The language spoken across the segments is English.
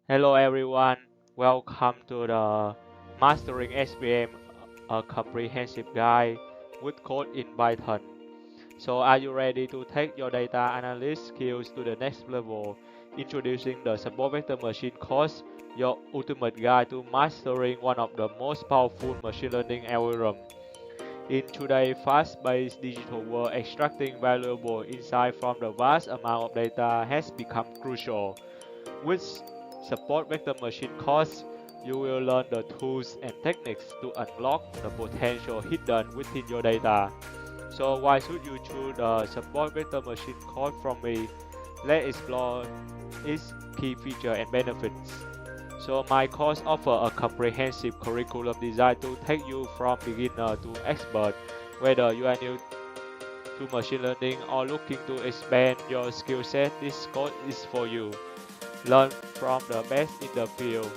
Hello everyone, welcome to the Mastering SVM, a comprehensive guide with code in Python. So are you ready to take your data analyst skills to the next level? Introducing the support vector machine course, your ultimate guide to mastering one of the most powerful machine learning algorithms. In today's fast-paced digital world, extracting valuable insight from the vast amount of data has become crucial. With support vector machine course, you will learn the tools and techniques to unlock the potential hidden within your data. So why should you choose the support vector machine course from me? Let's explore its key features and benefits. So my course offers a comprehensive curriculum designed to take you from beginner to expert. Whether you are new to machine learning or looking to expand your skill set, this course is for you. Learn from the best in the field.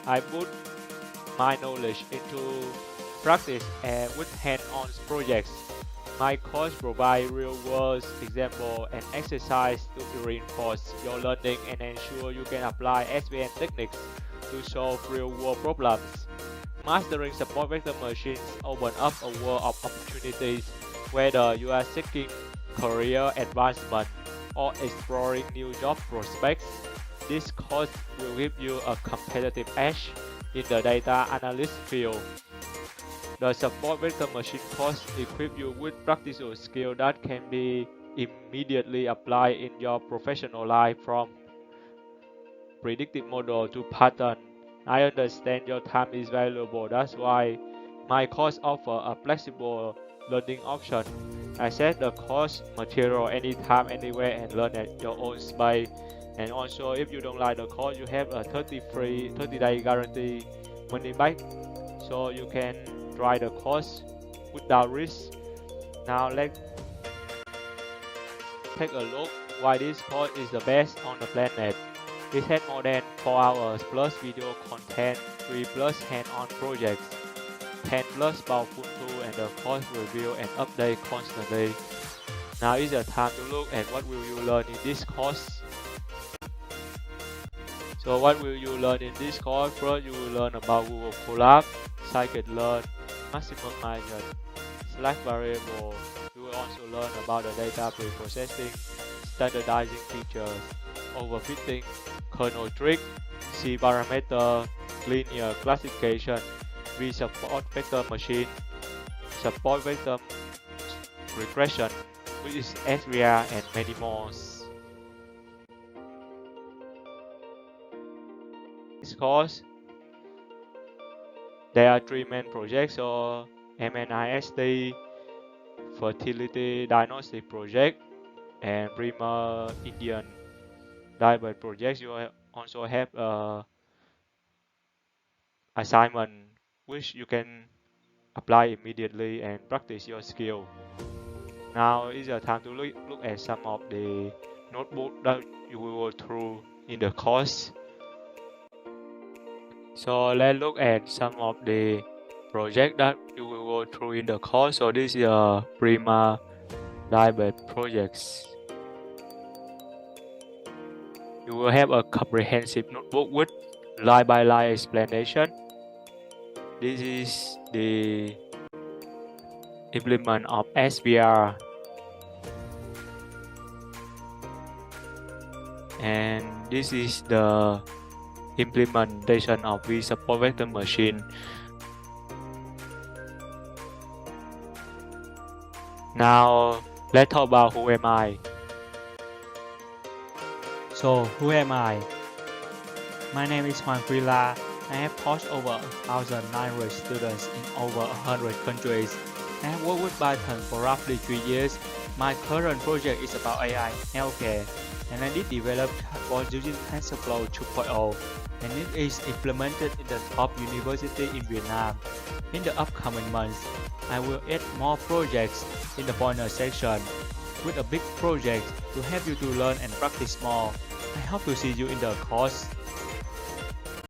I put my knowledge into practice and with hand-on projects. My course provides real-world examples and exercise to reinforce your learning and ensure you can apply SVM techniques to solve real-world problems. Mastering support vector machines open up a world of opportunities, whether you are seeking career advancement or exploring new job prospects. This course will give you a competitive edge in the data analyst field. The support vector machine course equips you with practical skills that can be immediately applied in your professional life, from predictive model to pattern. I understand your time is valuable. That's why my course offers a flexible learning option. Access the course material anytime, anywhere, and learn at your own space. And also, if you don't like the course, you have a 30-day guarantee money back, so you can try the course without risk. Now let's take a look why this course is the best on the planet. It has more than 4 hours plus video content, 3 plus hand-on projects, 10 plus powerful tools, and the course review and update constantly. Now is the time to look at what will you learn in this course. So what will you learn in this course? First, you will learn about Google Colab, scikit-learn, maximally, select variable. You will also learn about the data preprocessing, standardizing features, overfitting, kernel trick, C parameter, linear classification. We support vector machine, support vector regression, which is SVR, and many more. This course, there are 3 main projects: so MNIST, fertility diagnostic project, and Prima Indian diabetes projects. You also have assignment which you can apply immediately and practice your skill. Now is the time to look at some of the notebook that you will go through in the course. So let's look at some of the project that you will go through in the course. So this is a Prima diabetes projects. You will have a comprehensive notebook with line-by-line explanation. This is the implement of SVR, and this is the implementation of the support vector machine. Now let's talk about who am I. So, who am I? My name is Juan Frila. I have taught over 1,000 language students in over 100 countries. I have worked with Python for roughly 3 years. My current project is about AI healthcare, and I did develop chatbot using TensorFlow 2.0, and it is implemented in the top university in Vietnam. In the upcoming months, I will add more projects in the pointer section with a big project to help you to learn and practice more. I hope to see you in the course.